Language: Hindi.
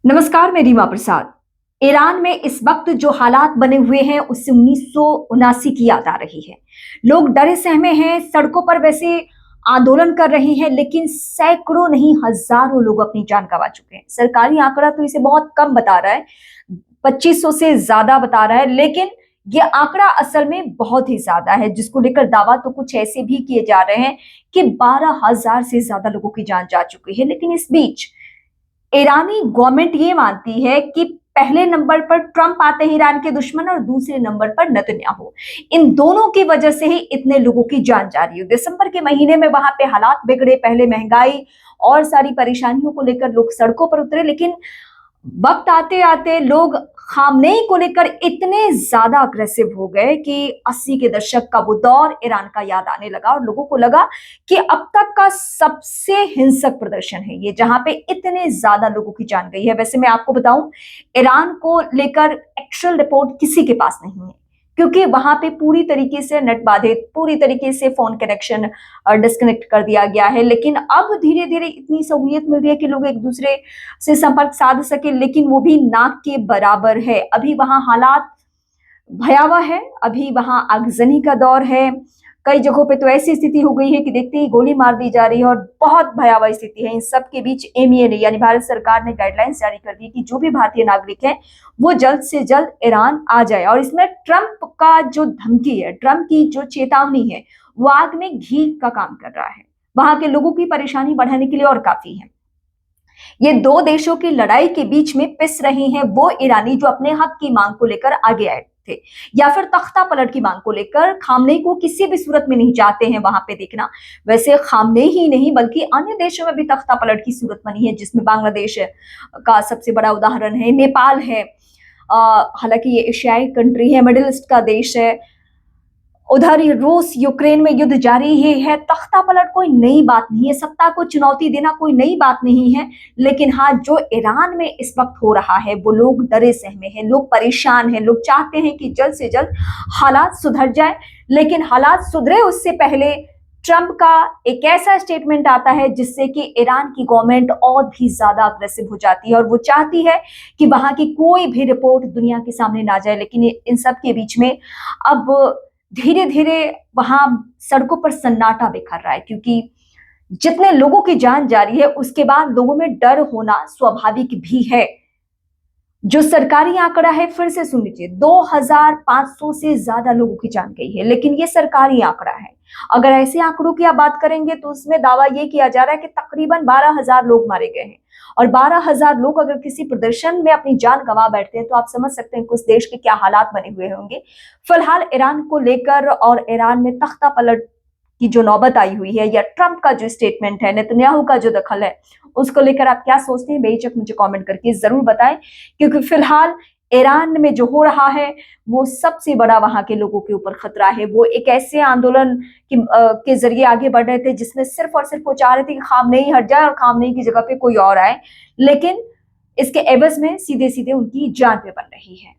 नमस्कार, मैं रीमा प्रसाद। ईरान में इस वक्त जो हालात बने हुए हैं उससे 1979 की याद आ रही है। लोग डरे सहमे हैं, सड़कों पर वैसे आंदोलन कर रहे हैं, लेकिन सैकड़ों नहीं हजारों लोग अपनी जान गंवा चुके हैं। सरकारी आंकड़ा तो इसे बहुत कम बता रहा है, 2500 से ज्यादा बता रहा है, लेकिन ये आंकड़ा असल में बहुत ही ज्यादा है, जिसको लेकर दावा तो कुछ ऐसे भी किए जा रहे हैं कि 12,000 से ज्यादा लोगों की जान जा चुकी है। लेकिन इस बीच ईरानी गवर्नमेंट ये मानती है कि पहले नंबर पर ट्रंप आते हैं ईरान के दुश्मन और दूसरे नंबर पर नेतन्याहू। इन दोनों की वजह से ही इतने लोगों की जान जा रही है। दिसंबर के महीने में वहां पे हालात बिगड़े, पहले महंगाई और सारी परेशानियों को लेकर लोग सड़कों पर उतरे, लेकिन वक्त आते आते लोग खामनेई को लेकर इतने ज्यादा अग्रेसिव हो गए कि 80 के दशक का वो दौर ईरान का याद आने लगा और लोगों को लगा कि अब तक का सबसे हिंसक प्रदर्शन है ये, जहां पे इतने ज्यादा लोगों की जान गई है। वैसे मैं आपको बताऊं, ईरान को लेकर एक्चुअल रिपोर्ट किसी के पास नहीं है, क्योंकि वहां पे पूरी तरीके से नेट बाधित, पूरी तरीके से फोन कनेक्शन डिस्कनेक्ट कर दिया गया है। लेकिन अब धीरे धीरे इतनी सहूलियत मिल रही है कि लोग एक दूसरे से संपर्क साध सके, लेकिन वो भी नाक के बराबर है। अभी वहां हालात भयावह है, अभी वहां आगजनी का दौर है। कई जगहों पे तो ऐसी स्थिति हो गई है कि देखते ही गोली मार दी जा रही है और बहुत भयावह स्थिति है। इन सब के बीच एमईए ने, यानी भारत सरकार ने गाइडलाइंस जारी कर दी कि जो भी भारतीय नागरिक है वो जल्द से जल्द ईरान आ जाए। और इसमें ट्रंप का जो धमकी है, ट्रंप की जो चेतावनी है, वो आग में घी का काम कर रहा है। वहां के लोगों की परेशानी बढ़ाने के लिए और काफी है। ये दो देशों की लड़ाई के बीच में पिस रहे हैं वो ईरानी जो अपने हक की मांग को लेकर आगे आए थे, या फिर तख्ता पलट की मांग को लेकर। खामनेई को किसी भी सूरत में नहीं चाहते हैं वहां पे देखना। वैसे खामनेई ही नहीं बल्कि अन्य देशों में भी तख्ता पलट की सूरत बनी है, जिसमें बांग्लादेश का सबसे बड़ा उदाहरण है, नेपाल है। हालांकि ये एशियाई कंट्री है, मिडिल ईस्ट का देश है। उधर ही रूस यूक्रेन में युद्ध जारी ही है। तख्ता पलट कोई नई बात नहीं है, सत्ता को चुनौती देना कोई नई बात नहीं है। लेकिन हाँ, जो ईरान में इस वक्त हो रहा है वो लोग डरे सहमे हैं, लोग परेशान हैं, लोग चाहते हैं कि जल्द से जल्द हालात सुधर जाए। लेकिन हालात सुधरे उससे पहले ट्रंप का एक ऐसा स्टेटमेंट आता है जिससे कि ईरान की गवर्नमेंट और भी ज्यादा अग्रेसिव हो जाती है और वो चाहती है कि वहां की कोई भी रिपोर्ट दुनिया के सामने ना जाए। लेकिन इन सब के बीच में अब धीरे धीरे वहां सड़कों पर सन्नाटा बिखर रहा है, क्योंकि जितने लोगों की जान जा रही है उसके बाद लोगों में डर होना स्वाभाविक भी है। जो सरकारी आंकड़ा है, फिर से सुन लीजिए, 2500 से ज्यादा लोगों की जान गई है, लेकिन ये सरकारी आंकड़ा है। अगर ऐसे आंकड़ों की आप बात करेंगे तो उसमें दावा ये किया जा रहा है कि तकरीबन 12,000 लोग मारे गए हैं। और 12,000 लोग अगर किसी प्रदर्शन में अपनी जान गंवा बैठते हैं तो आप समझ सकते हैं कि उस देश के क्या हालात बने हुए होंगे। फिलहाल ईरान को लेकर और ईरान में तख्ता पलट की जो नौबत आई हुई है, या ट्रंप का जो स्टेटमेंट है, नेतन्याहू का जो दखल है, उसको लेकर आप क्या सोचते हैं? बेहिचक मुझे कमेंट करके जरूर बताएं, क्योंकि फिलहाल ईरान में जो हो रहा है वो सबसे बड़ा वहां के लोगों के ऊपर खतरा है। वो एक ऐसे आंदोलन के जरिए आगे बढ़ रहे थे जिसमें सिर्फ और सिर्फ वो चाह रहे थे कि खामनेई हट जाए और खामनेई की जगह पे कोई और आए, लेकिन इसके एवज में सीधे सीधे उनकी जान पे बन रही है।